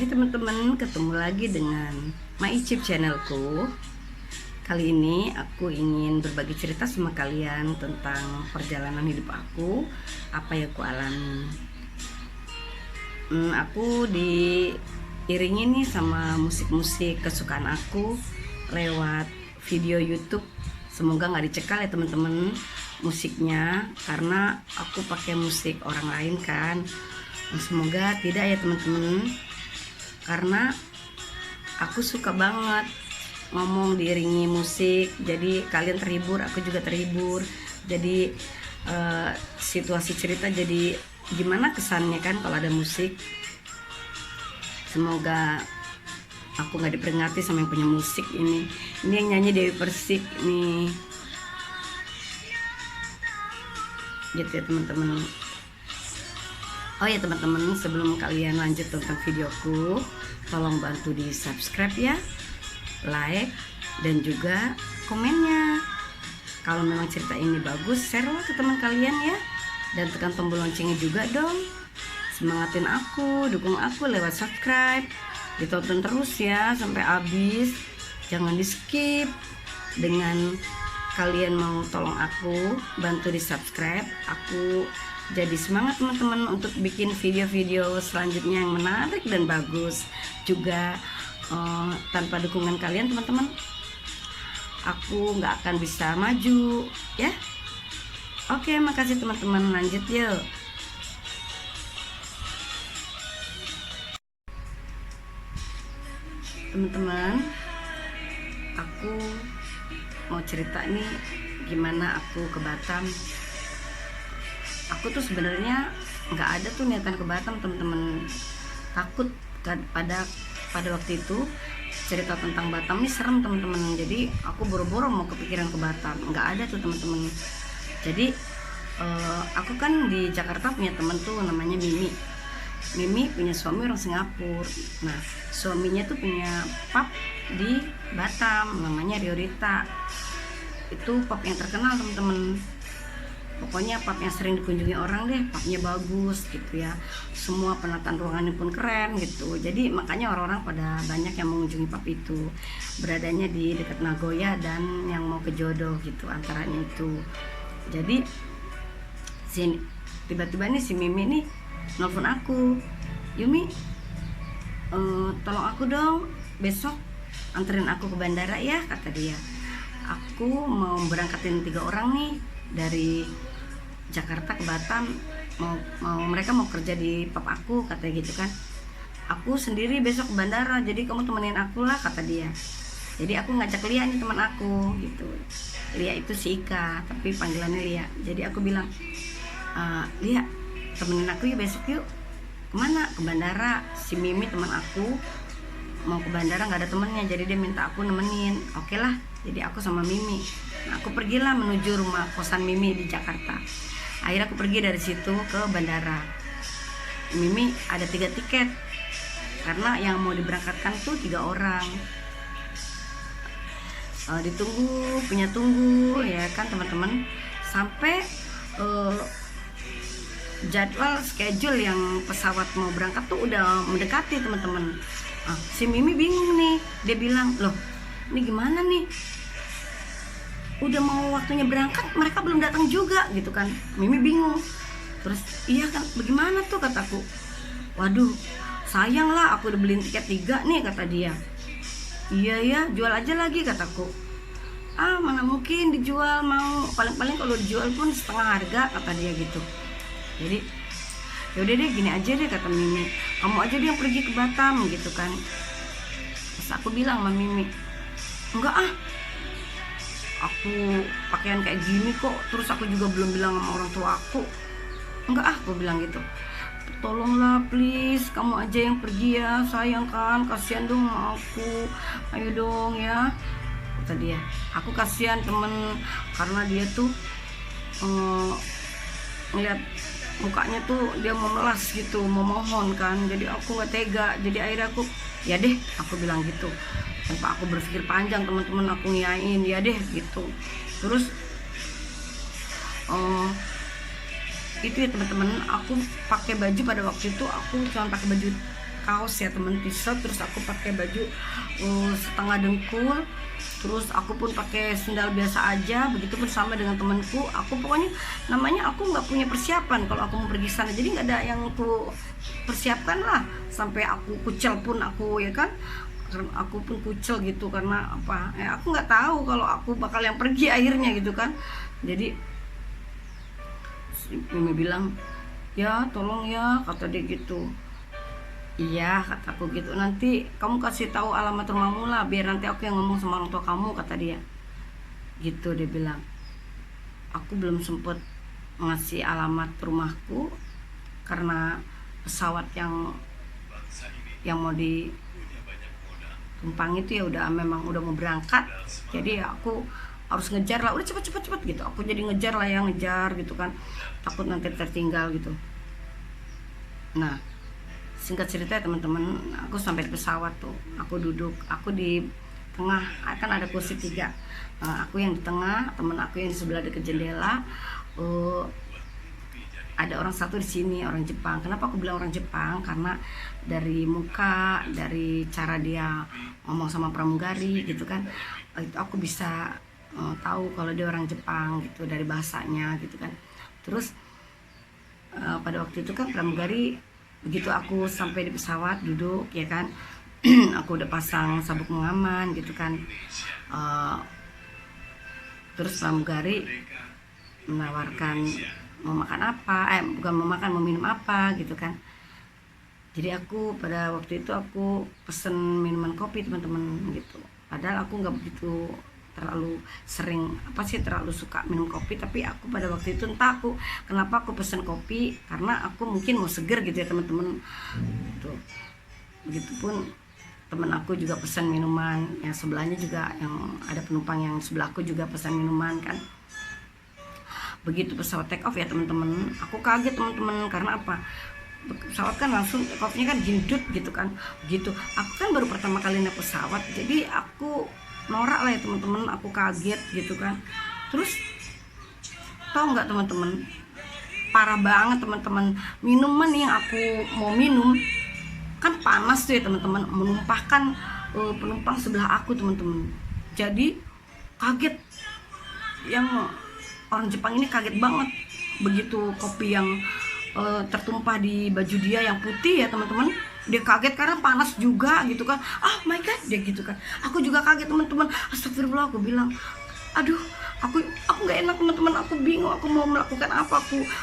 Hai teman-teman, ketemu lagi dengan MyIcip channelku. Kali ini aku ingin berbagi cerita sama kalian tentang perjalanan hidup aku, apa yang aku alami. Aku diiringi nih sama musik-musik kesukaan aku lewat video YouTube. Semoga nggak dicekal ya teman-teman musiknya, karena aku pakai musik orang lain kan. Semoga tidak ya teman-teman, karena aku suka banget ngomong diiringi musik, jadi kalian terhibur, aku juga terhibur. Jadi situasi cerita jadi gimana kesannya kan kalau ada musik. Semoga aku nggak diperingati sama yang punya musik ini yang nyanyi Dewi Persik nih, gitu ya teman-teman. Oh ya teman-teman, sebelum kalian lanjut tentang videoku, tolong bantu di subscribe ya, like, dan juga komennya. Kalau memang cerita ini bagus, share lah ke teman kalian ya. Dan tekan tombol loncengnya juga dong. Semangatin aku, dukung aku lewat subscribe. Ditonton terus ya sampai habis. Jangan di skip. Dengan kalian mau tolong aku, bantu di subscribe. Aku jadi semangat teman-teman untuk bikin video-video selanjutnya yang menarik dan bagus. Juga tanpa dukungan kalian teman-teman, aku nggak akan bisa maju ya. Oke, makasih teman-teman, lanjut yuk. Teman-teman, aku mau cerita nih gimana aku ke Batam. Aku tuh sebenarnya nggak ada tuh niatan ke Batam teman-teman. Takut kan pada waktu itu cerita tentang Batam nih serem teman-teman. Jadi aku boro-boro mau kepikiran ke Batam, nggak ada tuh teman-teman. Jadi aku kan di Jakarta punya temen tuh namanya Mimi. Mimi punya suami orang Singapura. Nah, suaminya tuh punya pub di Batam namanya Riorita. Itu pub yang terkenal teman-teman. Pokoknya pub yang sering dikunjungi orang deh, pubnya bagus gitu ya. Semua penataan ruangannya pun keren gitu. Jadi makanya orang-orang pada banyak yang mengunjungi pub itu. Beradanya di dekat Nagoya dan yang mau ke Jodoh gitu, antaranya itu. Jadi tiba-tiba nih si Mimi nih nelfon aku, Yumi, tolong aku dong besok anterin aku ke bandara ya, kata dia. Aku mau berangkatin 3 orang nih dari Jakarta ke Batam, mereka mau kerja di pub aku, katanya gitu kan. Aku sendiri besok ke bandara, jadi kamu temenin aku lah, kata dia. Jadi aku ngajak Lia nih teman aku gitu. Lia itu si Ika, tapi panggilannya Lia. Jadi aku bilang, Lia, temenin aku yuk besok yuk. Kemana? Ke bandara. Si Mimi teman aku mau ke bandara, nggak ada temennya, jadi dia minta aku nemenin. Oke lah, jadi aku sama Mimi. Nah, aku pergilah menuju rumah kosan Mimi di Jakarta. Akhirnya aku pergi dari situ ke bandara. Mimi ada 3 tiket karena yang mau diberangkatkan tuh 3 orang. Ditunggu, punya tunggu ya kan teman-teman, sampai jadwal schedule yang pesawat mau berangkat tuh udah mendekati teman-teman. Si Mimi bingung nih, dia bilang, loh ini gimana nih, udah mau waktunya berangkat mereka belum datang juga gitu kan. Mimi bingung. Terus iya kan, bagaimana tuh, kataku. Waduh, sayang lah, aku udah beliin tiket 3 nih, kata dia. Iya ya, jual aja lagi, kataku. Mana mungkin dijual, mau paling-paling kalau dijual pun setengah harga, kata dia gitu. Jadi yaudah deh, gini aja deh, kata Mimi, kamu aja deh yang pergi ke Batam gitu kan. Terus aku bilang sama Mimi, enggak aku pakaian kayak gini kok, terus aku juga belum bilang sama orang tua aku. Enggak aku bilang gitu. Tolonglah please, kamu aja yang pergi ya, sayang kan, kasihan dong sama aku, ayo dong ya, kata dia. Aku kasihan temen, karena dia tuh ngeliat mukanya tuh dia mau melas gitu, mau mohon kan. Jadi aku nggak tega, jadi akhirnya aku ya deh, aku bilang gitu tanpa aku berpikir panjang teman-teman. Aku ngiyain ya deh gitu. Terus itu ya teman-teman, aku pakai baju pada waktu itu, aku cuma pakai baju kaos ya temen, t-shirt, terus aku pakai baju setengah dengkul, terus aku pun pakai sendal biasa aja. Begitupun sama dengan temanku. Aku pokoknya namanya aku nggak punya persiapan kalau aku mau pergi sana, jadi nggak ada yang aku persiapkan lah. Sampai aku kucel pun aku ya kan, aku pun kucel gitu karena apa ya, aku nggak tahu kalau aku bakal yang pergi akhirnya gitu kan. Jadi Mimi bilang, ya tolong ya, kata dia gitu. Iya, kataku gitu, nanti kamu kasih tahu alamat rumahmu lah, biar nanti aku yang ngomong sama orang tua kamu, kata dia gitu. Dia bilang, aku belum sempet ngasih alamat rumahku karena pesawat yang mau ditumpang itu ya udah memang udah mau berangkat, jadi aku harus ngejar lah, udah cepet gitu. Aku jadi ngejar lah, yang ngejar gitu kan, takut nanti tertinggal gitu. Nah, singkat cerita ya teman-teman, aku sampai di pesawat tuh, aku duduk, aku di tengah, kan ada kursi 3. Aku yang di tengah, temen aku yang di sebelah dekat jendela. Ada orang satu di sini, orang Jepang. Kenapa aku bilang orang Jepang? Karena dari muka, dari cara dia ngomong sama pramugari gitu kan, itu aku bisa tahu kalau dia orang Jepang gitu dari bahasanya gitu kan. Terus pada waktu itu kan pramugari, begitu aku sampai di pesawat duduk ya kan, aku udah pasang sabuk pengaman gitu kan. Terus pramugari menawarkan mau makan apa, bukan mau makan, mau minum apa gitu kan. Jadi aku pada waktu itu aku pesen minuman kopi teman-teman gitu. Padahal aku nggak begitu terlalu terlalu suka minum kopi, tapi aku pada waktu itu entah aku kenapa aku pesen kopi, karena aku mungkin mau seger gitu ya teman-teman gitu. Begitupun teman aku juga pesan minuman, yang sebelahnya juga, yang ada penumpang yang sebelahku juga pesan minuman kan. Begitu pesawat take off ya teman-teman, aku kaget teman-teman, karena apa, pesawat kan langsung take off-nya kan jindut gitu kan. Begitu aku kan baru pertama kali naik pesawat, jadi aku norak lah ya teman-teman, aku kaget gitu kan. Terus tau nggak teman-teman, parah banget teman-teman, minuman yang aku mau minum kan panas tuh ya teman-teman, menumpahkan penumpang sebelah aku teman-teman. Jadi kaget, yang orang Jepang ini kaget banget begitu kopi yang tertumpah di baju dia yang putih ya teman-teman. Dia kaget karena panas juga gitu kan. Oh my god, dia gitu kan. Aku juga kaget teman-teman. Astagfirullah, aku bilang, aduh, aku nggak enak teman-teman, aku bingung, aku mau melakukan apa,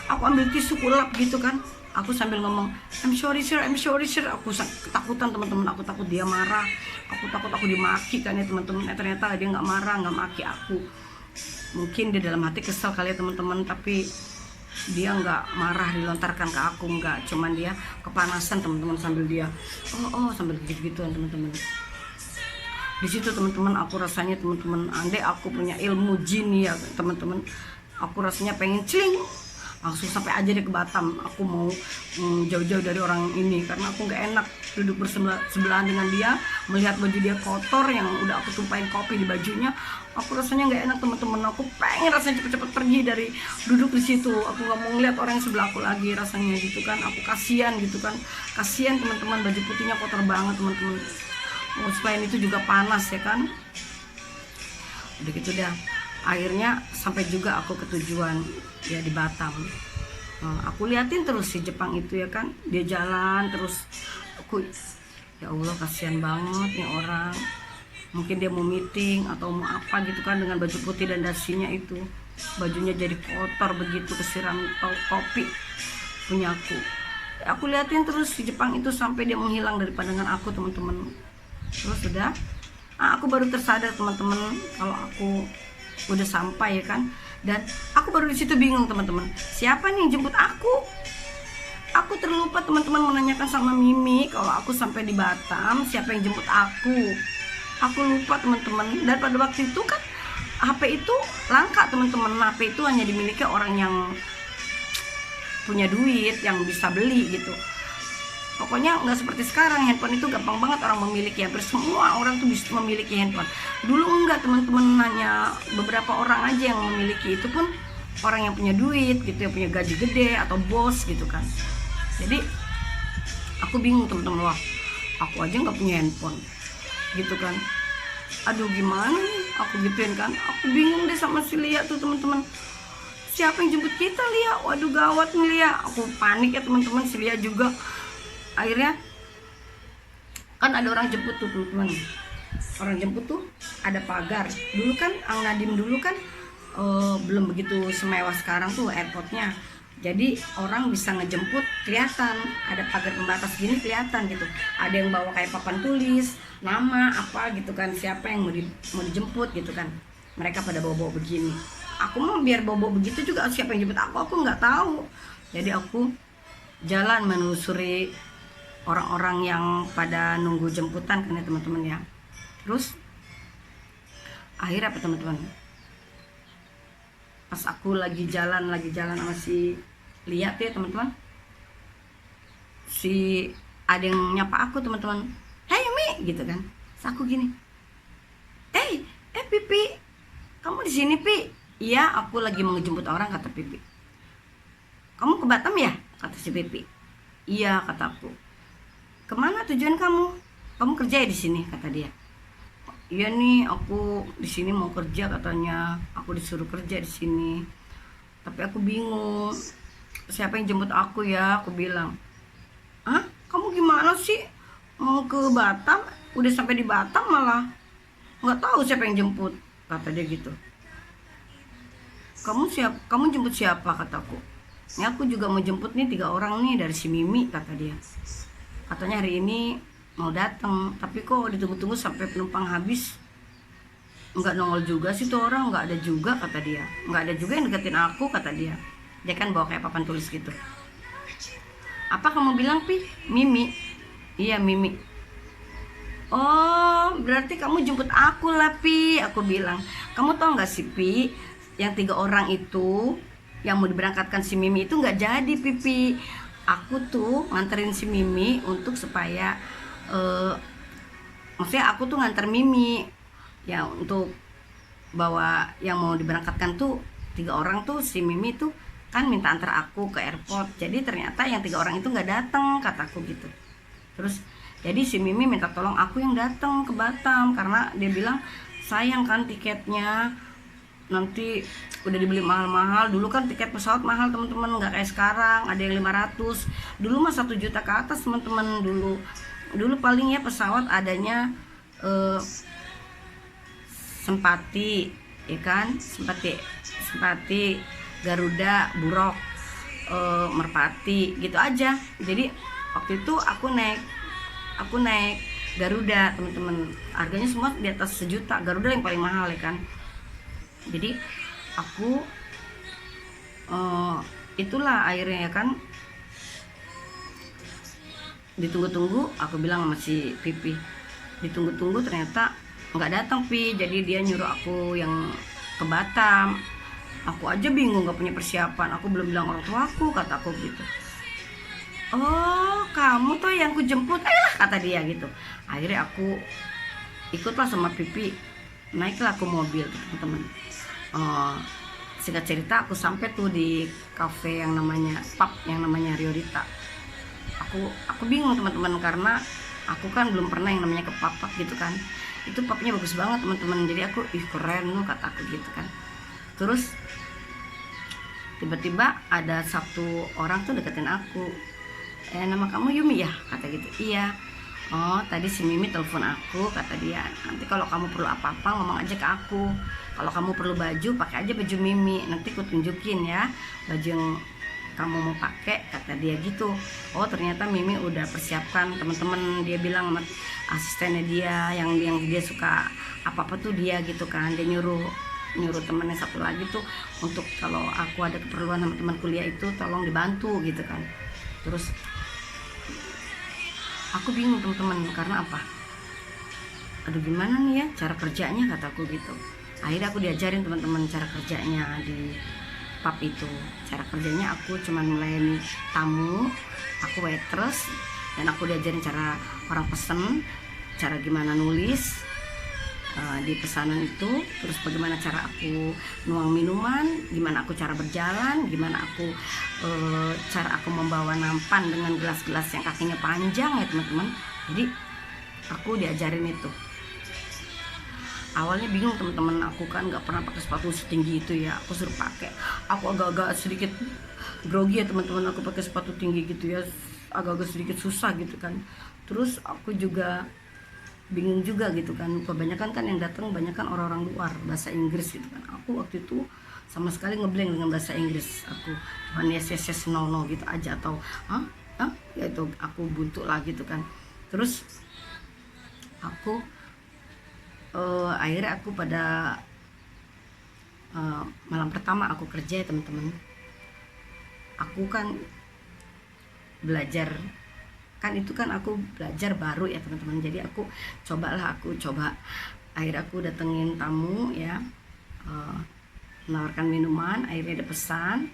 aku ambil tisu kulap gitu kan. Aku sambil ngomong, I'm sorry sir. Aku ketakutan teman-teman, aku takut dia marah, aku takut aku dimaki kan ya teman-teman. Ternyata dia nggak marah, nggak maki aku. Mungkin dia dalam hati kesel kali ya teman-teman, tapi dia nggak marah dilontarkan ke aku, nggak, cuman dia kepanasan teman-teman, sambil dia sambil gitu-gituan teman-teman. Di situ teman-teman aku rasanya teman-teman, andai aku punya ilmu jin ya teman-teman, aku rasanya pengen celing langsung sampai aja deh ke Batam. Aku mau jauh-jauh dari orang ini, karena aku nggak enak duduk bersebelahan dengan dia, melihat baju dia kotor yang udah aku tumpahin kopi di bajunya. Aku rasanya nggak enak teman-teman, aku pengen rasanya cepet-cepet pergi dari duduk di situ. Aku nggak mau ngeliat orang yang sebelah aku lagi rasanya gitu kan. Aku kasihan gitu kan, kasihan teman-teman, baju putihnya kotor banget teman-teman. Selain itu juga panas ya kan. Udah gitu dah, akhirnya sampai juga aku ke tujuan ya di Batam. Aku liatin terus si Jepang itu ya kan, dia jalan terus. Aku, ya Allah, kasihan banget nih orang, mungkin dia mau meeting atau mau apa gitu kan, dengan baju putih dan dasinya itu, bajunya jadi kotor begitu, kesiram kopi punya aku. Aku liatin terus si Jepang itu sampai dia menghilang dari pandangan aku teman-teman. Terus sudah, aku baru tersadar teman-teman kalau aku udah sampai ya kan. Dan aku baru di situ bingung teman-teman, siapa nih yang jemput aku? Aku terlupa teman-teman menanyakan sama Mimi kalau aku sampai di Batam siapa yang jemput aku. Aku lupa teman-teman. Dan pada waktu itu kan HP itu langka teman-teman. HP itu hanya dimiliki orang yang punya duit, yang bisa beli gitu. Pokoknya nggak seperti sekarang, handphone itu gampang banget orang memiliki, hampir semua orang tuh bisa memiliki handphone. Dulu enggak teman-teman, hanya beberapa orang aja yang memiliki, itu pun orang yang punya duit gitu, yang punya gaji gede atau bos gitu kan. Jadi aku bingung teman-teman, wah aku aja nggak punya handphone gitu kan. Aduh gimana nih, aku gituin kan. Aku bingung deh sama si Lia tuh teman-teman. Siapa yang jemput kita, Lia? Waduh gawat nih Lia. Aku panik ya teman-teman, si Lia juga. Akhirnya kan ada orang jemput tuh teman-teman. Orang jemput tuh ada pagar. Dulu kan Ang Nadim dulu kan belum begitu semewah sekarang tuh airportnya. Jadi orang bisa ngejemput kelihatan, ada pagar pembatas gini kelihatan gitu. Ada yang bawa kayak papan tulis, nama apa gitu kan, siapa yang mau dijemput gitu kan. Mereka pada bawa-bawa begini. Aku mau biar bawa-bawa begitu juga, siapa yang jemput aku nggak tahu. Jadi aku jalan menelusuri orang-orang yang pada nunggu jemputan kan ya teman-teman ya. Terus akhirnya apa teman-teman? Pas aku lagi jalan sama si Lia tuh ya teman-teman, si ada yang nyapa aku teman-teman, "Hey Mi," gitu kan. Terus aku gini, Pipi, kamu di sini Pi? Iya, aku lagi mau ngejemput orang, kata Pipi. Kamu ke Batam ya? Kata si Pipi. Iya, kata aku. Kemana tujuan kamu? Kamu kerja ya di sini? Kata dia. Iya nih, aku di sini mau kerja katanya. Aku disuruh kerja di sini. Tapi aku bingung. Siapa yang jemput aku ya? Aku bilang. Hah? Kamu gimana sih? Mau ke Batam? Udah sampai di Batam malah nggak tahu siapa yang jemput. Kata dia gitu. Kamu jemput siapa? Kataku. Ini aku juga mau jemput nih 3 orang nih dari si Mimi, kata dia. Katanya hari ini mau datang, tapi kok ditunggu-tunggu sampai penumpang habis nggak nongol juga sih tuh orang, nggak ada juga, kata dia. Nggak ada juga yang deketin aku, kata dia. Dia kan bawa kayak papan tulis gitu. Apa kamu bilang Pi? Mimi. Iya Mimi. Oh berarti kamu jemput aku lah Pi, aku bilang. Kamu tau nggak sih Pi, yang 3 orang itu yang mau diberangkatkan si Mimi itu nggak jadi Pipi. Aku tuh nganterin si Mimi untuk supaya maksudnya aku tuh nganter Mimi ya untuk bawa yang mau diberangkatkan tuh 3 orang tuh. Si Mimi tuh kan minta antar aku ke airport, jadi ternyata yang 3 orang itu nggak datang, kataku gitu. Terus jadi si Mimi minta tolong aku yang datang ke Batam karena dia bilang sayang kan tiketnya nanti udah dibeli mahal-mahal. Dulu kan tiket pesawat mahal teman-teman, nggak kayak sekarang ada yang 500. Dulu mah 1 juta ke atas teman-teman. Dulu paling ya pesawat adanya Sempati ya kan, Sempati, Garuda, Burok, Merpati gitu aja. Jadi waktu itu aku naik Garuda teman-teman, harganya semua di atas 1 juta. Garuda yang paling mahal ya kan. Jadi aku itulah akhirnya ya kan, ditunggu-tunggu. Aku bilang sama si Pipi, ditunggu-tunggu ternyata nggak datang Pi. Jadi dia nyuruh aku yang ke Batam. Aku aja bingung, nggak punya persiapan. Aku belum bilang orang tuaku, kata aku gitu. Oh kamu tuh yang ku jemput, kata dia gitu. Akhirnya aku ikutlah sama Pipi, naiklah ke mobil teman-teman. Singkat cerita aku sampai tuh di cafe yang namanya pub yang namanya Riorita. Aku bingung teman-teman karena aku kan belum pernah yang namanya ke pub gitu kan. Itu pubnya bagus banget teman-teman. Jadi aku keren loh, kata aku gitu kan. Terus tiba-tiba ada 1 orang tuh deketin aku. Nama kamu Yumi ya? Kata gitu. Iya. Oh tadi si Mimi telepon aku, kata dia. Nanti kalau kamu perlu apa-apa ngomong aja ke aku. Kalau kamu perlu baju, pakai aja baju Mimi. Nanti aku tunjukin ya baju yang kamu mau pakai, kata dia gitu. Oh ternyata Mimi udah persiapkan teman-teman. Dia bilang sama asistennya dia yang dia suka apa-apa tuh dia gitu kan. Dia nyuruh temennya 1 lagi tuh untuk kalau aku ada keperluan sama teman kuliah itu tolong dibantu gitu kan. Terus aku bingung teman-teman karena apa? Aduh gimana nih ya cara kerjanya, kataku gitu. Akhirnya aku diajarin teman-teman cara kerjanya di pub itu. Cara kerjanya aku cuman melayani tamu, aku waitress, dan aku diajarin cara orang pesen, cara gimana nulis di pesanan itu, terus bagaimana cara aku nuang minuman, gimana aku cara berjalan, gimana aku cara aku membawa nampan dengan gelas-gelas yang kakinya panjang ya teman-teman. Jadi aku diajarin itu. Awalnya bingung teman-teman, aku kan nggak pernah pakai sepatu setinggi itu ya, aku suruh pakai, aku agak-agak sedikit grogi ya teman-teman, aku pakai sepatu tinggi gitu ya, agak-agak sedikit susah gitu kan. Terus aku juga bingung juga gitu kan, kebanyakan kan yang datang banyak kan orang-orang luar bahasa Inggris gitu kan. Aku waktu itu sama sekali ngeblank dengan bahasa Inggris, aku cuma yes yes yes no no gitu aja, atau ya itu aku buntu lah gitu kan. Terus aku akhirnya aku pada malam pertama aku kerja ya teman-teman, aku kan belajar kan, itu kan aku belajar baru ya teman-teman, jadi aku coba akhirnya aku datengin tamu ya, menawarkan minuman, akhirnya ada pesan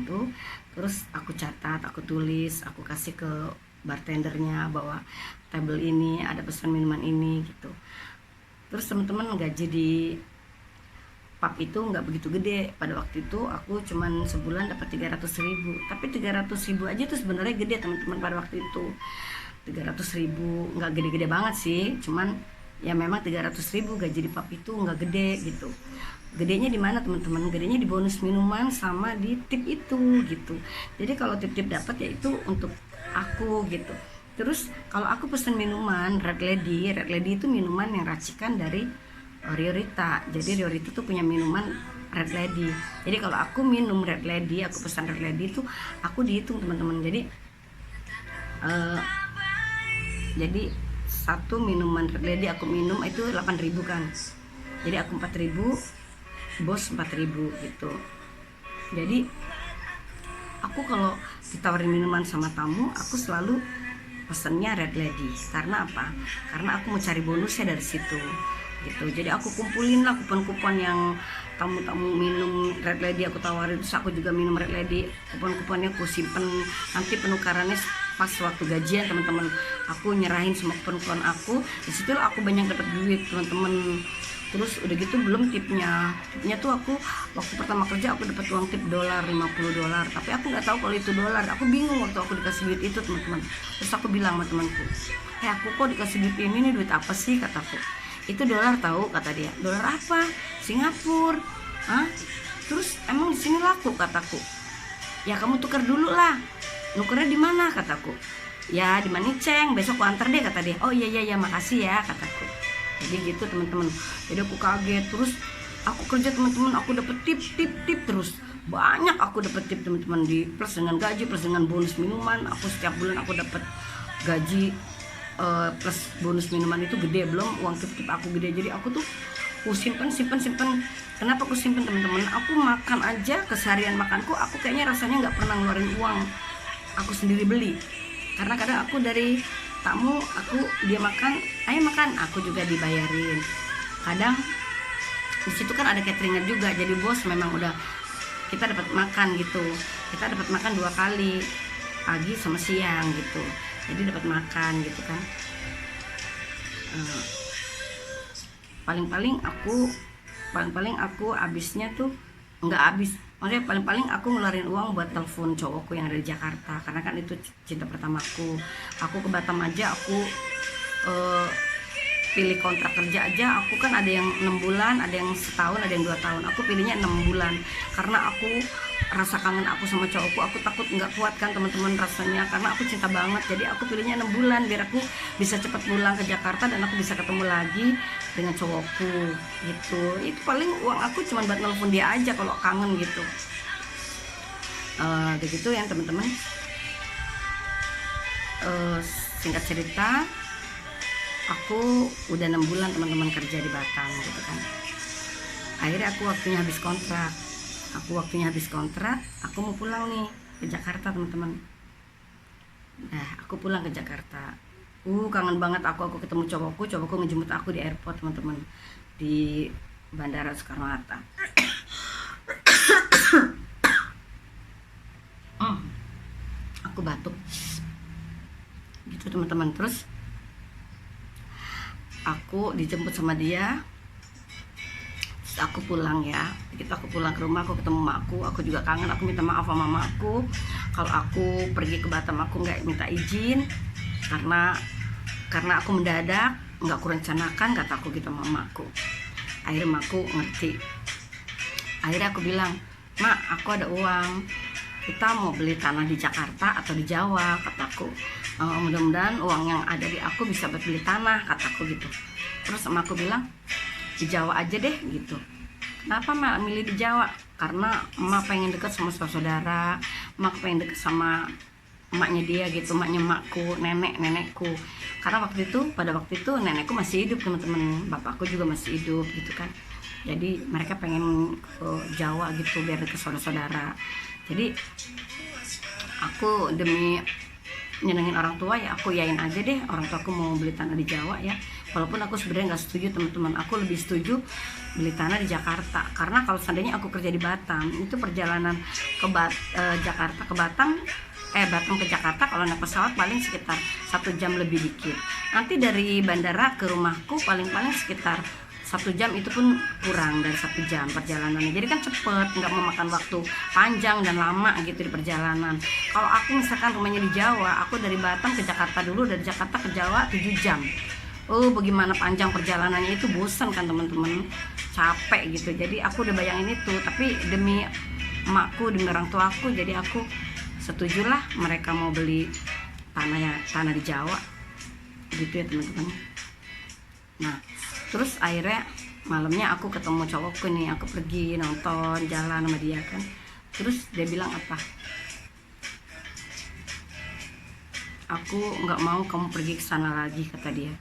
tuh, terus aku catat, aku tulis, aku kasih ke bartendernya bahwa table ini ada pesan minuman ini gitu. Terus teman-teman, gaji di pub itu nggak begitu gede pada waktu itu, aku cuman sebulan dapat 300.000, tapi 300.000 aja tuh sebenarnya gede teman-teman pada waktu itu. 300.000 nggak gede-gede banget sih, cuman ya memang 300.000 gaji di pub itu nggak gede gitu. Gedenya di mana teman-teman? Gedenya di bonus minuman sama di tip itu gitu. Jadi kalau tip-tip dapat ya itu untuk aku gitu. Terus kalau aku pesen minuman Red Lady itu minuman yang racikan dari Riorita. Jadi Riorita tuh punya minuman Red Lady. Jadi kalau aku minum Red Lady, aku pesan Red Lady itu aku dihitung teman-teman. Jadi satu minuman Red Lady aku minum itu 8.000 kan. Jadi aku 4.000, bos 4.000 gitu. Jadi aku kalau ditawarin minuman sama tamu, aku selalu pesennya Red Lady. Karena apa? Karena aku mau cari bonusnya dari situ gitu. Jadi aku kumpulin lah kupon-kupon yang tamu-tamu minum Red Lady aku tawarin, terus aku juga minum Red Lady. Kupon-kuponnya aku simpen, nanti penukarannya pas waktu gajian teman-teman, aku nyerahin semua kupon-kupon aku. Di situ aku banyak dapat duit teman-teman. Terus udah gitu belum tipnya tuh aku waktu pertama kerja aku dapat uang tip $50, tapi aku nggak tahu kalau itu dolar. Aku bingung waktu aku dikasih duit itu teman-teman. Terus aku bilang sama temanku, aku kok dikasih duit ini nih, duit apa sih, kataku. Itu dolar tahu, kata dia. Dolar apa? Singapura. Terus emang di sini laku, kataku. Ya kamu tukar dulu lah. Nukernya di mana, kataku. Ya di Maniceng, besok aku antar deh, kata dia. Oh iya makasih ya, kataku. Jadi gitu teman-teman. Jadi aku kaget. Terus aku kerja teman-teman, aku dapet tip terus. Banyak aku dapet tip teman-teman, di plus dengan gaji, plus dengan bonus minuman. Aku setiap bulan aku dapet gaji plus bonus minuman itu gede, belum uang tip aku gede. Jadi aku tuh simpen. Kenapa aku simpen teman-teman? Aku makan aja, keseharian makanku aku kayaknya rasanya nggak pernah ngeluarin uang aku sendiri beli. Karena kadang aku dari tamu, dia makan, ayo makan, aku juga dibayarin. Kadang di situ kan ada cateringan juga, jadi bos memang udah kita dapat makan gitu. Kita dapat makan 2 kali, pagi sama siang gitu. Jadi dapat makan gitu kan. Paling-paling aku habisnya tuh nggak habis. Maksudnya paling-paling aku ngeluarin uang buat telepon cowokku yang ada di Jakarta, karena kan itu cinta pertamaku. Aku ke Batam aja, aku pilih kontrak kerja aja, aku kan ada yang 6 bulan, ada yang setahun, ada yang 2 tahun. Aku pilihnya 6 bulan karena aku rasa kangen aku sama cowokku. Aku takut nggak kuat kan teman-teman rasanya, karena aku cinta banget. Jadi aku pilihnya 6 bulan biar aku bisa cepat pulang ke Jakarta dan aku bisa ketemu lagi dengan cowokku gitu. Itu paling uang aku cuma buat nelfon dia aja kalau kangen gitu. Begitu ya teman-teman. Singkat cerita, aku udah 6 bulan teman-teman kerja di Batam gitu kan. Akhirnya aku waktunya habis kontrak, aku mau pulang nih ke Jakarta teman-teman. Nah aku pulang ke Jakarta, kangen banget aku ketemu cowokku ngejemput aku di airport teman-teman, di Bandara Soekarno-Hatta. Aku batuk gitu teman-teman. Terus aku dijemput sama dia, terus aku pulang ya. Begitu aku pulang ke rumah, aku ketemu mamaku, aku juga kangen. Aku minta maaf sama mamaku kalau aku pergi ke Batam, aku nggak minta izin karena karena aku mendadak, nggak kurencanakan, kataku gitu sama emakku. Akhirnya emakku ngerti. Akhirnya aku bilang, "Mak, aku ada uang, kita mau beli tanah di Jakarta atau di Jawa," kataku. Mudah-mudahan uang yang ada di aku bisa buat beli tanah, kataku gitu. Terus emakku bilang, "Di Jawa aja deh," gitu. "Kenapa Mak milih di Jawa?" "Karena emak pengen deket sama saudara, emak pengen deket sama emaknya dia gitu, emaknya emakku, nenekku. Karena pada waktu itu nenekku masih hidup teman-teman, bapakku juga masih hidup gitu kan. Jadi mereka pengen ke Jawa gitu biar deket saudara-saudara. Jadi aku demi nyenengin orang tua ya aku yain aja deh orang tua aku mau beli tanah di Jawa ya. Walaupun aku sebenarnya nggak setuju teman-teman, aku lebih setuju beli tanah di Jakarta. Karena kalau seandainya aku kerja di Batam, itu perjalanan ke Jakarta ke Batam, Batam ke Jakarta kalau naik pesawat paling sekitar 1 jam lebih dikit. Nanti dari bandara ke rumahku paling-paling sekitar 1 jam, itu pun kurang dari 1 jam perjalanannya. Jadi kan cepet, nggak memakan waktu panjang dan lama gitu di perjalanan. Kalau aku misalkan rumahnya di Jawa, aku dari Batam ke Jakarta dulu, dari Jakarta ke Jawa 7 jam. Bagaimana panjang perjalanannya, itu bosan kan teman-teman, capek gitu. Jadi aku udah bayangin itu, tapi demi emakku, demi orang tua aku, jadi aku setujulah mereka mau beli tanah di Jawa gitu ya teman-teman. Nah terus akhirnya malamnya aku ketemu cowokku nih, aku pergi nonton jalan sama dia kan. Terus dia bilang apa, "Aku nggak mau kamu pergi ke sana lagi," kata dia.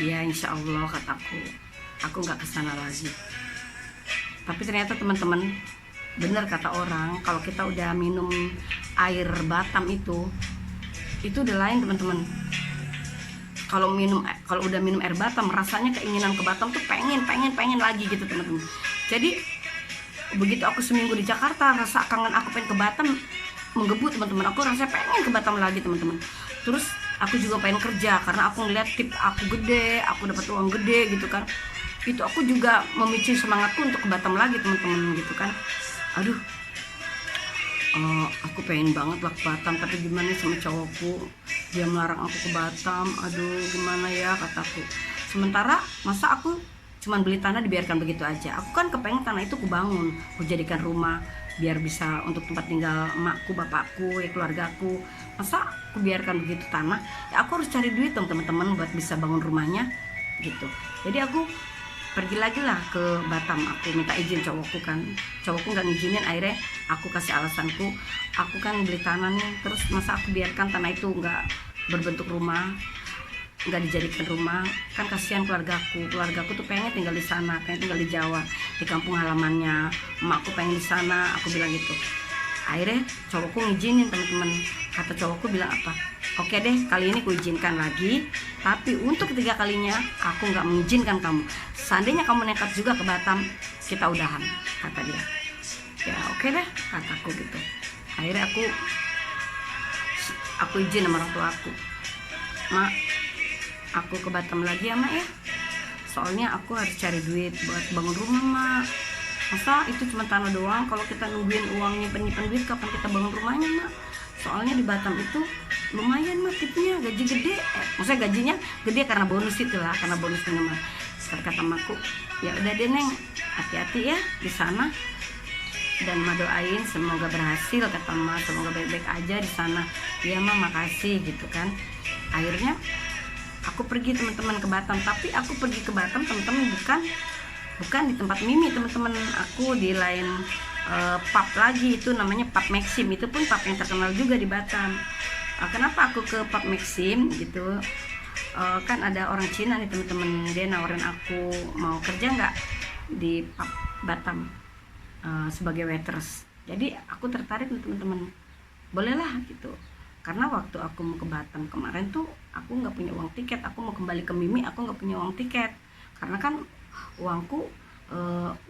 "Iya insya Allah," kataku, "aku nggak kesana lagi." Tapi ternyata teman-teman, bener kata orang, kalau kita udah minum air Batam itu udah lain teman-teman. Kalau udah minum air Batam, rasanya keinginan ke Batam tuh pengen lagi gitu teman-teman. Jadi begitu aku seminggu di Jakarta, rasa kangen aku pengen ke Batam menggebu teman-teman. Aku rasanya pengen ke Batam lagi teman-teman. Terus aku juga pengen kerja karena aku ngeliat tip aku gede, aku dapat uang gede gitu kan. Itu aku juga memicu semangatku untuk ke Batam lagi teman-teman gitu kan. Aduh, aku pengen banget lah ke Batam, tapi gimana sama cowokku, dia melarang aku ke Batam. Aduh gimana ya, kataku. Sementara masa aku cuman beli tanah dibiarkan begitu aja. Aku kan kepengen tanah itu kubangun, kujadikan rumah biar bisa untuk tempat tinggal emakku, bapakku, ya keluargaku. Masa aku biarkan begitu tanah? Ya aku harus cari duit dong teman-teman buat bisa bangun rumahnya gitu. Jadi aku pergi lagi lah ke Batam. Aku minta izin cowokku kan, cowokku nggak ngizinin. Akhirnya aku kasih alasanku, aku kan beli tanah nih, terus masa aku biarkan tanah itu nggak berbentuk rumah, nggak dijadikan rumah, kan kasihan keluargaku tuh pengen tinggal di sana, pengen tinggal di Jawa, di kampung halamannya emakku, pengen di sana, aku bilang gitu. Akhirnya cowokku ngizinin teman-teman. Kata cowokku bilang apa, "Oke deh, kali ini kuizinkan lagi, tapi untuk ketiga kalinya aku nggak mengizinkan kamu. Seandainya kamu nekat juga ke Batam, kita udahan," kata dia. Ya oke deh, kataku gitu. Akhirnya aku izin sama orang tua aku, "Mak, aku ke Batam lagi ya Mak ya, soalnya aku harus cari duit buat bangun rumah Mak. Masa itu cuma tanah doang, kalau kita nungguin uangnya nyimpen duit, kapan kita bangun rumahnya Mak? Soalnya di Batam itu lumayan Mak tipnya, gaji gede." Maksudnya gajinya gede karena bonus itu lah, karena bonus minuman. Kata Makku, "Ya udah deh Neng, hati-hati ya di sana, dan Ma doain semoga berhasil," kata Ma, "semoga baik-baik aja di sana." "Iya Ma, makasih," gitu kan. Akhirnya aku pergi teman-teman ke Batam, tapi aku pergi ke Batam teman-teman bukan di tempat Mimi teman-teman. Aku di lain pub lagi, itu namanya pub Maxim. Itu pun pub yang terkenal juga di Batam. Kenapa aku ke pub Maxim gitu, kan ada orang Cina nih teman-teman, dia nawarin aku mau kerja nggak di pub Batam sebagai waiters. Jadi aku tertarik nih teman-teman, bolehlah gitu. Karena waktu aku mau ke Batam kemarin tuh aku nggak punya uang tiket, aku mau kembali ke Mimi, aku nggak punya uang tiket karena kan uangku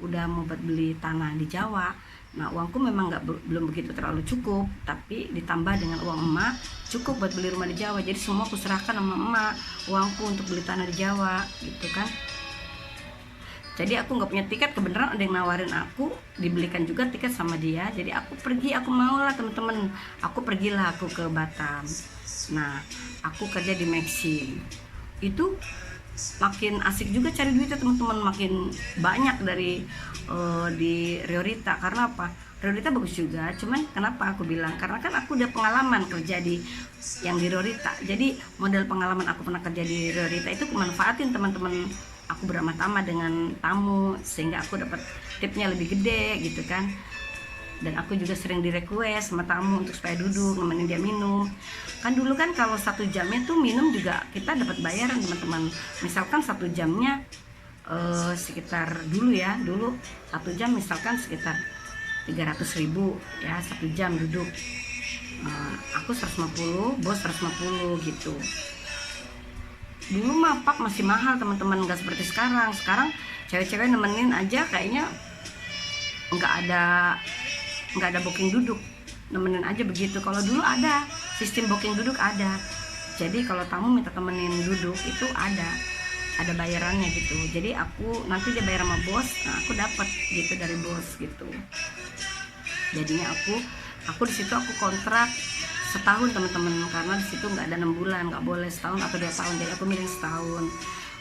udah mau buat beli tanah di Jawa. Nah uangku memang belum begitu terlalu cukup, tapi ditambah dengan uang emak cukup buat beli rumah di Jawa. Jadi semua aku serahkan sama emak uangku untuk beli tanah di Jawa gitu kan. Jadi aku nggak punya tiket, kebenaran ada yang nawarin aku, dibelikan juga tiket sama dia. Jadi aku pergi, aku mau lah teman-teman, aku pergilah aku ke Batam. Nah aku kerja di Maxim. Itu makin asik juga cari duitnya teman-teman, makin banyak dari di Riorita. Karena apa? Riorita bagus juga, cuman kenapa aku bilang, karena kan aku udah pengalaman kerja di yang di Riorita. Jadi model pengalaman aku pernah kerja di Riorita itu kemanfaatin teman-teman. Aku beramah-tamah dengan tamu sehingga aku dapat tipnya lebih gede gitu kan. Dan aku juga sering di request sama tamu untuk supaya duduk nemenin dia minum. Kan dulu kan kalau 1 jamnya tuh minum juga kita dapat bayaran teman-teman. Misalkan 1 jamnya sekitar dulu 1 jam misalkan sekitar 300.000 ya, 1 jam duduk. Aku 150, bos 150 gitu. Dulu mah pak masih mahal teman-teman, nggak seperti sekarang. Sekarang cewek-cewek nemenin aja kayaknya nggak ada booking duduk, nemenin aja begitu. Kalau dulu ada sistem booking duduk ada. Jadi kalau tamu minta temenin duduk itu ada bayarannya gitu. Jadi aku nanti dia bayar sama bos, nah aku dapat gitu dari bos gitu. Jadinya aku di situ aku kontrak setahun teman-teman, karena di situ nggak ada 6 bulan, nggak boleh setahun atau 2 tahun. Jadi aku milih setahun.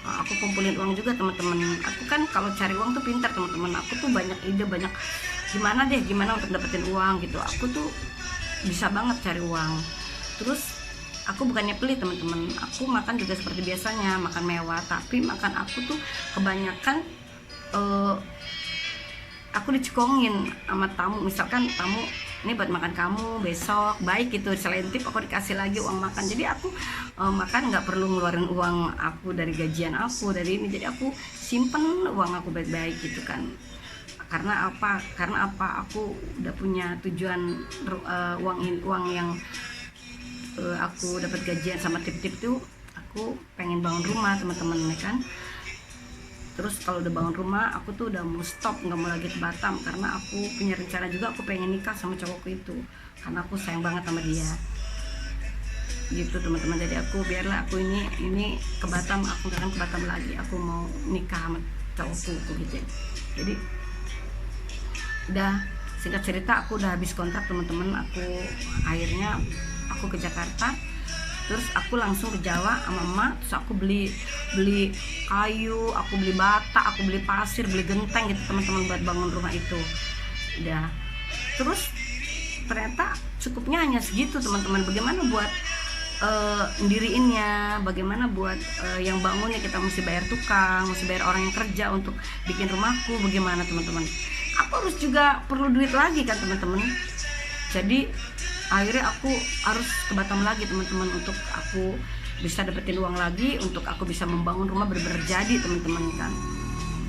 Aku kumpulin uang juga teman-teman. Aku kan kalau cari uang tuh pintar teman-teman. Aku tuh banyak ide, banyak gimana untuk dapetin uang gitu. Aku tuh bisa banget cari uang. Terus aku bukannya pelit teman-teman. Aku makan juga seperti biasanya, makan mewah. Tapi makan aku tuh kebanyakan aku dicekongin sama tamu. Misalkan tamu, ini buat makan kamu besok, baik gitu. Selain tip aku dikasih lagi uang makan. Jadi aku makan nggak perlu ngeluarin uang aku dari gajian aku dari ini. Jadi aku simpen uang aku baik-baik gitu kan. Karena apa? Aku udah punya tujuan uang yang aku dapat gajian sama tip-tip tuh. Aku pengen bangun rumah teman-teman ya kan. Terus kalau udah bangun rumah, aku tuh udah mau stop, nggak mau lagi ke Batam, karena aku punya rencana juga, aku pengen nikah sama cowokku itu, karena aku sayang banget sama dia. Gitu teman-teman. Jadi aku biarlah aku ini ke Batam, aku nggak akan ke Batam lagi, aku mau nikah sama cowokku gitu. Jadi udah, singkat cerita aku udah habis kontrak teman-teman. Akhirnya aku ke Jakarta. Terus aku langsung ke Jawa sama emak. Terus aku beli kayu, aku beli bata, aku beli pasir, beli genteng gitu teman-teman buat bangun rumah itu. Udah. Terus ternyata cukupnya hanya segitu teman-teman. Bagaimana buat ndiriinnya, bagaimana buat yang bangunnya, kita mesti bayar tukang, mesti bayar orang yang kerja untuk bikin rumahku, bagaimana teman-teman. Aku harus juga perlu duit lagi kan teman-teman. Jadi akhirnya aku harus ke Batam lagi teman-teman, untuk aku bisa dapetin uang lagi, untuk aku bisa membangun rumah bener-bener jadi teman-teman kan.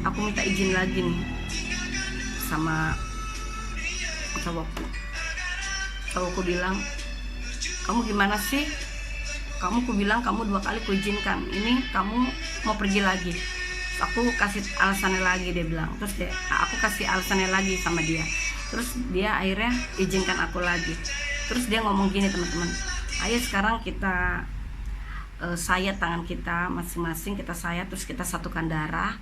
Aku minta izin lagi nih sama cowokku bilang, kamu gimana sih? Ku bilang kamu 2 kali kuizinkan, ini kamu mau pergi lagi. Terus aku kasih alasannya lagi, dia bilang. Terus aku kasih alasannya lagi sama dia. Terus dia akhirnya izinkan aku lagi. Terus dia ngomong gini teman-teman, ayo sekarang kita sayat tangan kita masing-masing, kita sayat, terus kita satukan darah,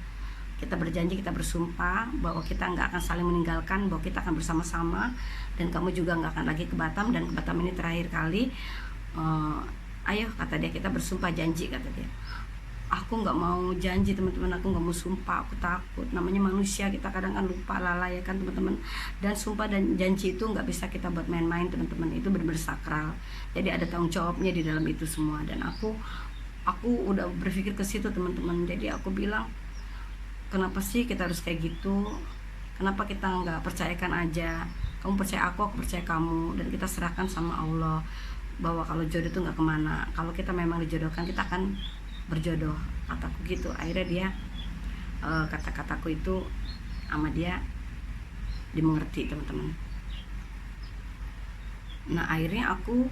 kita berjanji, kita bersumpah bahwa kita nggak akan saling meninggalkan, bahwa kita akan bersama-sama, dan kamu juga nggak akan lagi ke Batam, dan ke Batam ini terakhir kali. Ayo, kata dia, kita bersumpah janji, kata dia. Aku nggak mau janji teman-teman, aku nggak mau sumpah, aku takut. Namanya manusia, kita kadang kan lupa, lalai ya kan teman-teman. Dan sumpah dan janji itu nggak bisa kita buat main-main teman-teman, itu benar-benar sakral. Jadi ada tanggung jawabnya di dalam itu semua. Dan aku udah berpikir ke situ teman-teman. Jadi aku bilang, kenapa sih kita harus kayak gitu? Kenapa kita nggak percayakan aja? Kamu percaya aku percaya kamu, dan kita serahkan sama Allah. Bahwa kalau jodoh itu nggak kemana. Kalau kita memang dijodohkan, kita akan berjodoh, kataku gitu. Akhirnya dia kata-kataku itu sama dia dimengerti teman-teman. Nah akhirnya aku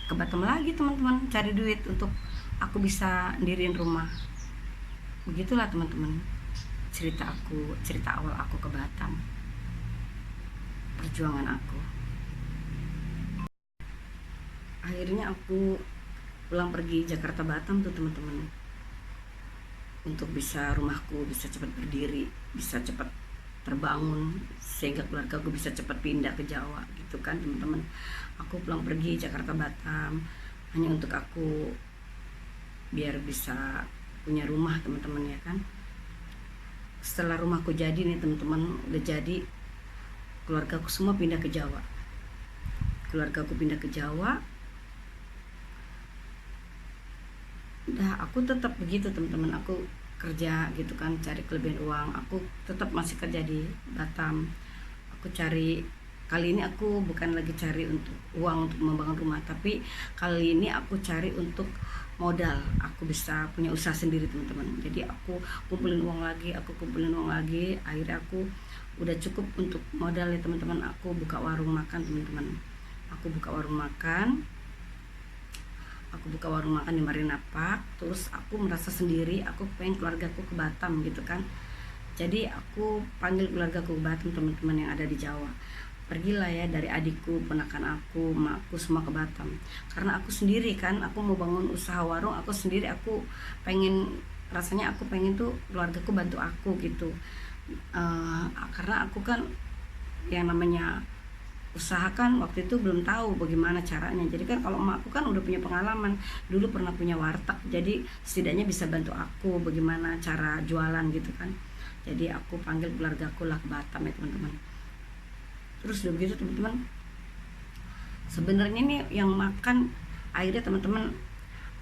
ke Batam lagi teman-teman, cari duit untuk aku bisa ndiriin rumah. Begitulah teman-teman cerita awal aku ke Batam, perjuangan aku. Akhirnya aku pulang pergi Jakarta Batam tuh teman-teman, untuk bisa rumahku bisa cepat berdiri, bisa cepat terbangun, sehingga keluarga aku bisa cepat pindah ke Jawa gitu kan teman-teman. Aku pulang pergi Jakarta Batam, hanya untuk aku biar bisa punya rumah teman-teman ya kan. Setelah rumahku jadi nih teman-teman, udah jadi, keluargaku semua pindah ke Jawa. Keluargaku pindah ke Jawa. Udah aku tetap begitu teman-teman, aku kerja gitu kan, cari kelebihan uang. Aku tetap masih kerja di Batam. Aku cari, kali ini aku bukan lagi cari untuk uang untuk membangun rumah, tapi kali ini aku cari untuk modal. Aku bisa punya usaha sendiri teman-teman. Jadi aku kumpulin uang lagi, akhirnya aku udah cukup untuk modal ya teman-teman. Aku buka warung makan teman-teman. Aku buka warung makan di Marina Park. Terus aku merasa sendiri, aku pengen keluargaku ke Batam gitu kan. Jadi aku panggil keluargaku ke Batam teman-teman yang ada di Jawa. Pergilah ya dari adikku, ponakan aku, emakku semua ke Batam. Karena aku sendiri kan, aku mau bangun usaha warung, aku sendiri, aku pengen, rasanya aku pengen tuh keluargaku bantu aku gitu. Karena aku kan yang namanya usaha kan waktu itu belum tahu bagaimana caranya. Jadi kan kalau emakku kan udah punya pengalaman, dulu pernah punya warteg, jadi setidaknya bisa bantu aku bagaimana cara jualan gitu kan. Jadi aku panggil keluargaku lah ke Batam ya teman-teman. Terus udah begitu teman-teman, sebenarnya nih yang makan akhirnya teman-teman,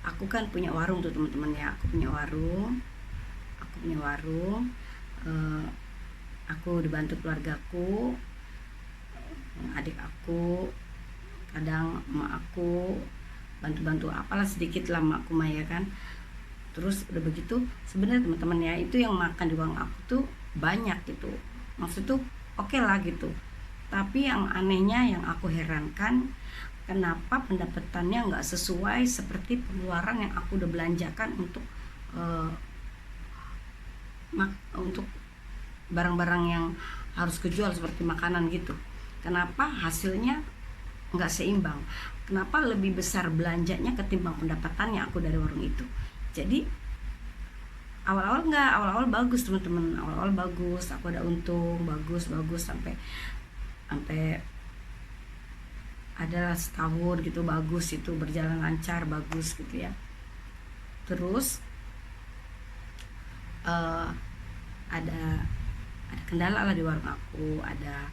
aku kan punya warung tuh teman-teman ya. Aku punya warung, aku dibantu keluargaku, adik aku, kadang emak aku bantu-bantu apalah sedikit lah emakku mah ya kan. Terus udah begitu sebenarnya teman-teman ya, itu yang makan di warung aku tuh banyak gitu, maksud tuh oke lah gitu. Tapi yang anehnya, yang aku herankan, kenapa pendapatannya nggak sesuai seperti pengeluaran yang aku udah belanjakan untuk untuk barang-barang yang harus kejual seperti makanan gitu. Kenapa hasilnya nggak seimbang? Kenapa lebih besar belanjanya ketimbang pendapatannya aku dari warung itu? Jadi awal-awal bagus teman-teman, awal-awal bagus, aku ada untung bagus sampai ada setahun gitu, bagus, itu berjalan lancar, bagus gitu ya. Terus ada kendala lah di warung aku, ada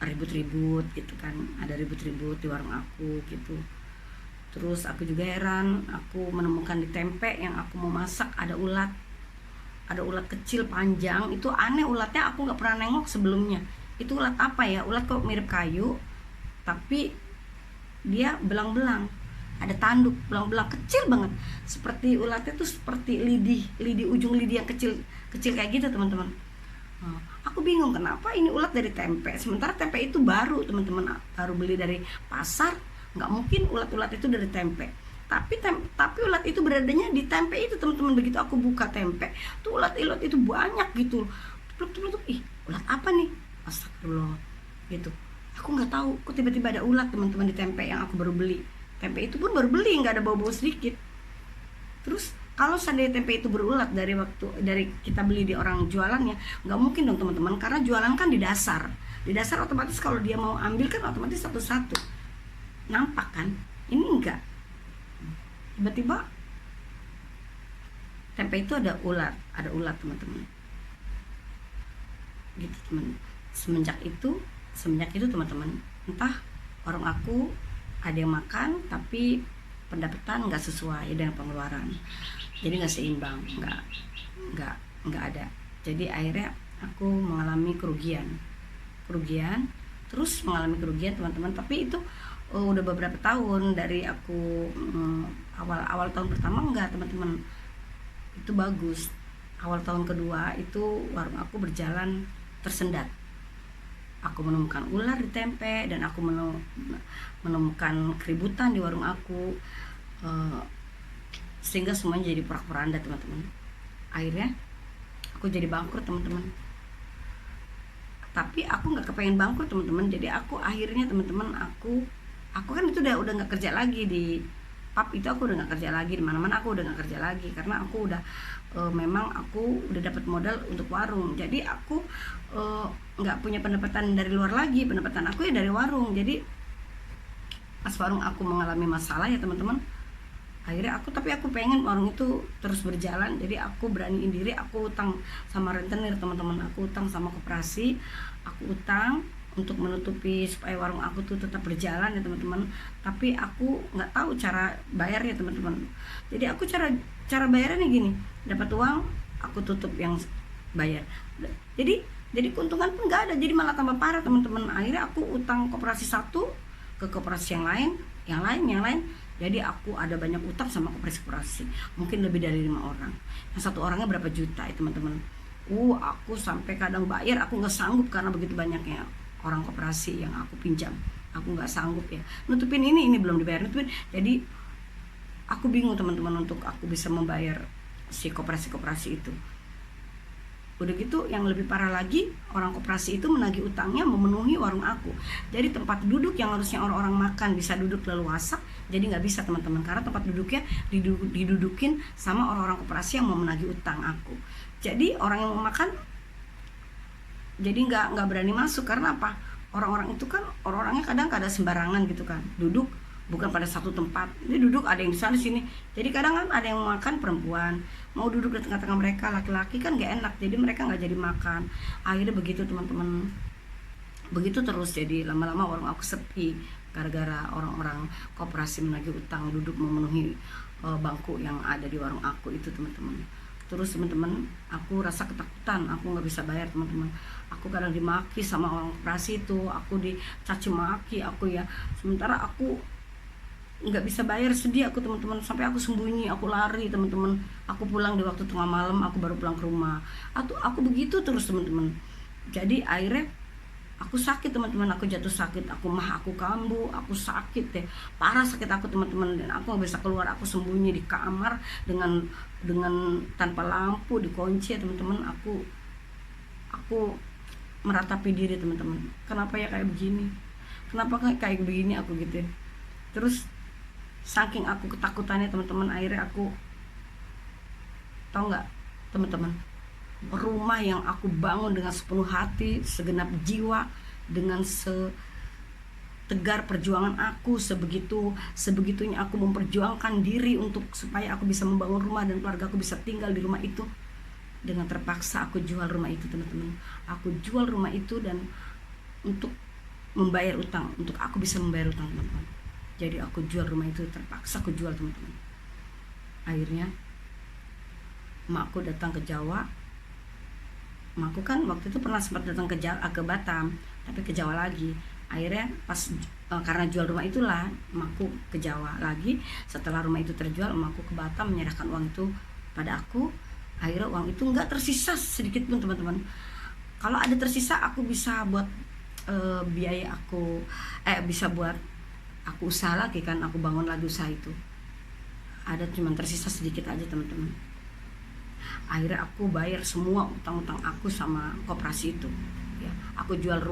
ribut-ribut gitu kan, ada ribut-ribut di warung aku gitu. Terus aku juga heran, aku menemukan di tempe yang aku mau masak ada ulat kecil panjang. Itu aneh, ulatnya aku nggak pernah nengok sebelumnya. Itu ulat apa ya? Ulat kok mirip kayu, tapi dia belang-belang, ada tanduk belang-belang kecil banget. Seperti ulatnya tuh seperti lidi, ujung lidi yang kecil kayak gitu teman-teman. Aku bingung kenapa ini ulat dari tempe, sementara tempe itu baru teman-teman, baru beli dari pasar. Nggak mungkin ulat-ulat itu dari tempe. Tapi ulat itu beradanya di tempe itu teman-teman. Begitu aku buka tempe tuh ulat itu banyak gitu. Ih, ulat apa nih? Astagfirullah gitu. Aku nggak tahu kok tiba-tiba ada ulat teman-teman di tempe yang aku baru beli. Tempe itu pun baru beli, nggak ada bau-bau sedikit. Terus kalau seandainya tempe itu berulat dari kita beli di orang jualannya, nggak mungkin dong teman-teman, karena jualan kan di dasar otomatis kalau dia mau ambil kan otomatis satu-satu nampak kan. Ini enggak, tiba-tiba tempe itu ada ulat teman-teman gitu teman. Semenjak itu teman-teman, entah orang aku ada yang makan tapi pendapatan nggak sesuai dengan pengeluaran, jadi nggak seimbang, nggak ada. Jadi akhirnya aku mengalami kerugian, terus mengalami kerugian teman-teman. Tapi itu udah beberapa tahun dari aku awal tahun pertama enggak teman-teman, itu bagus. Awal tahun kedua itu warung aku berjalan tersendat. Aku menemukan ular di tempe dan aku menemukan keributan di warung aku, sehingga semuanya jadi porak-poranda teman-teman. Akhirnya aku jadi bangkrut teman-teman. Tapi aku nggak kepengen bangkrut teman-teman. Jadi aku akhirnya teman-teman, aku kan itu udah nggak kerja lagi di pub itu, aku udah nggak kerja lagi di mana-mana, aku udah nggak kerja lagi karena aku udah memang aku udah dapat modal untuk warung. Jadi aku nggak punya pendapatan dari luar lagi, pendapatan aku ya dari warung. Jadi pas warung aku mengalami masalah ya teman-teman, akhirnya aku pengen warung itu terus berjalan. Jadi aku beraniin diri, aku utang sama rentenir teman-teman, aku utang sama koperasi, aku utang untuk menutupi supaya warung aku tuh tetap berjalan ya teman-teman. Tapi aku nggak tahu cara bayarnya teman-teman. Jadi aku cara bayarnya gini, dapat uang aku tutup yang bayar. Jadi keuntungan pun nggak ada, jadi malah tambah parah teman-teman. Akhirnya aku utang koperasi satu ke koperasi yang lain. Jadi aku ada banyak utang sama koperasi, mungkin lebih dari 5 orang. Yang satu orangnya berapa juta ya teman-teman. Aku sampai kadang bayar aku nggak sanggup karena begitu banyaknya orang koperasi yang aku pinjam. Aku nggak sanggup ya nutupin ini belum dibayar nutupin. Jadi aku bingung teman-teman untuk aku bisa membayar si koperasi itu. Udah gitu yang lebih parah lagi, orang koperasi itu menagih utangnya memenuhi warung aku. Jadi tempat duduk yang harusnya orang-orang makan bisa duduk leluasa, jadi nggak bisa teman-teman, karena tempat duduknya didudukin sama orang-orang koperasi yang mau menagih utang aku. Jadi orang yang mau makan jadi nggak berani masuk. Karena apa? Orang-orang itu kan orang-orangnya kadang sembarangan gitu kan, duduk bukan pada satu tempat. Ini duduk ada yang di sana sini. Jadi kadang kan ada yang mau makan perempuan, mau duduk di tengah-tengah mereka laki-laki kan gak enak. Jadi mereka nggak jadi makan. Akhirnya begitu teman-teman. Begitu terus, jadi lama-lama warung aku sepi gara-gara orang-orang koperasi menagih utang duduk memenuhi bangku yang ada di warung aku itu teman-teman. Terus teman-teman, aku rasa ketakutan, aku nggak bisa bayar teman-teman. Aku kadang dimaki sama orang koperasi itu, aku dicaci maki aku ya. Sementara aku nggak bisa bayar, sedih aku teman-teman, sampai aku sembunyi, aku lari teman-teman. Aku pulang di waktu tengah malam, aku baru pulang ke rumah. Aku begitu terus teman-teman. Jadi akhirnya aku sakit teman-teman, aku jatuh sakit, aku kambuh, aku sakit deh, parah sakit aku teman-teman. Dan aku nggak bisa keluar, aku sembunyi di kamar dengan tanpa lampu, dikunci ya teman-teman. Aku meratapi diri teman-teman, kenapa ya kayak begini, kenapa kayak begini aku gitu ya. Terus saking aku ketakutannya teman-teman, akhirnya aku tahu nggak teman-teman, rumah yang aku bangun dengan sepenuh hati, segenap jiwa, dengan setegar perjuangan aku, sebegitunya aku memperjuangkan diri untuk supaya aku bisa membangun rumah dan keluarga aku bisa tinggal di rumah itu. Dengan terpaksa aku jual rumah itu teman-teman. Aku jual rumah itu dan untuk membayar utang, untuk aku bisa membayar utang teman-teman. Jadi aku jual rumah itu, terpaksa aku jual teman-teman. Akhirnya emakku datang ke Jawa. Emakku kan waktu itu pernah sempat datang ke Batam, tapi ke Jawa lagi. Akhirnya pas karena jual rumah itulah emakku ke Jawa lagi. Setelah rumah itu terjual, emakku ke Batam menyerahkan uang itu pada aku. Akhirnya uang itu nggak tersisa sedikit pun teman-teman. Kalau ada tersisa aku bisa buat biaya aku, bisa buat aku usaha lagi kan, aku bangun lagi usaha itu. Ada cuma tersisa sedikit aja teman-teman. Akhirnya aku bayar semua utang-utang aku sama koperasi itu ya. Aku jual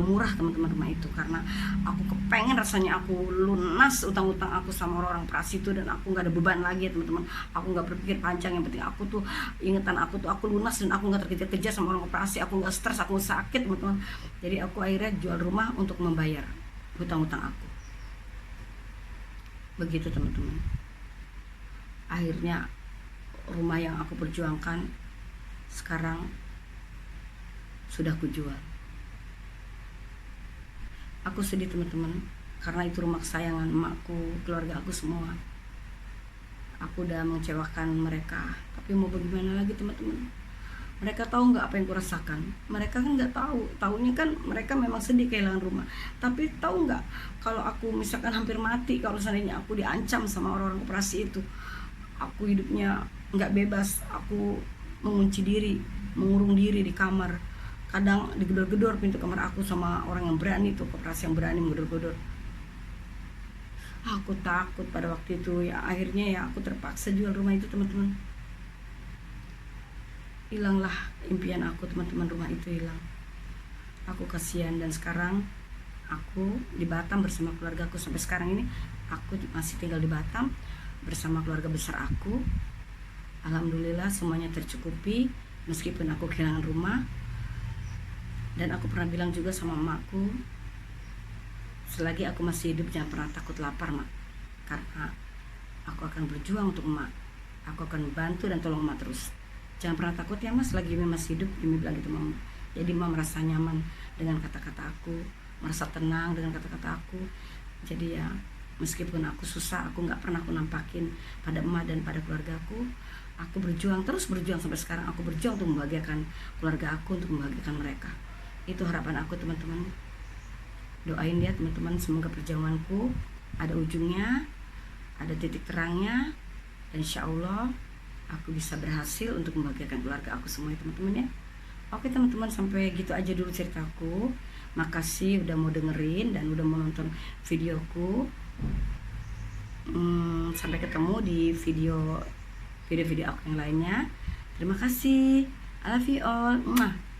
murah teman-teman rumah itu, karena aku kepengen rasanya aku lunas utang-utang aku sama orang koperasi itu, dan aku nggak ada beban lagi ya teman-teman. Aku nggak berpikir panjang, yang penting aku tuh ingetan aku tuh aku lunas dan aku nggak terkejar-kejar sama orang koperasi. Aku nggak stres, aku sakit teman-teman. Jadi aku akhirnya jual rumah untuk membayar hutang-hutang aku. Begitu teman-teman. Akhirnya rumah yang aku perjuangkan sekarang sudah kujual. Aku sedih teman-teman, karena itu rumah kesayangan emakku, keluarga aku semua. Aku udah mengecewakan mereka, tapi mau bagaimana lagi teman-teman. Mereka tahu nggak apa yang kurasakan? Mereka kan nggak tahu. Tahunya kan mereka memang sedih kehilangan rumah. Tapi tahu nggak kalau aku misalkan hampir mati, kalau seandainya aku diancam sama orang-orang koperasi itu, aku hidupnya nggak bebas. Aku mengunci diri, mengurung diri di kamar. Kadang digedor-gedor pintu kamar aku sama orang yang berani tuh, koperasi yang berani menggedor-gedor. Aku takut pada waktu itu ya. Akhirnya ya aku terpaksa jual rumah itu teman-teman. Hilanglah impian aku teman-teman, rumah itu hilang. Aku kasihan, dan sekarang aku di Batam bersama keluarga aku. Sampai sekarang ini aku masih tinggal di Batam bersama keluarga besar aku. Alhamdulillah semuanya tercukupi meskipun aku kehilangan rumah. Dan aku pernah bilang juga sama emakku, selagi aku masih hidup jangan pernah takut lapar, Mak, karena aku akan berjuang untuk emak. Aku akan bantu dan tolong emak terus. Jangan pernah takut ya Mas, selagi Mimi masih hidup. Mimi bilang gitu Mama. Jadi Mama merasa nyaman dengan kata-kata aku, merasa tenang dengan kata-kata aku. Jadi ya meskipun aku susah, aku nggak pernah aku nampakin pada emak dan pada keluargaku. Aku berjuang, terus berjuang sampai sekarang. Aku berjuang untuk membahagiakan keluarga aku, untuk membahagiakan mereka. Itu harapan aku teman-teman. Doain ya teman-teman, semoga perjuanganku ada ujungnya, ada titik terangnya, dan insya Allah aku bisa berhasil untuk membahagiakan keluarga aku semua ya teman-teman ya. Oke teman-teman, sampai gitu aja dulu ceritaku. Makasih udah mau dengerin dan udah mau nonton videoku. Sampai ketemu di video aku yang lainnya. Terima kasih. I love you all. Mwah.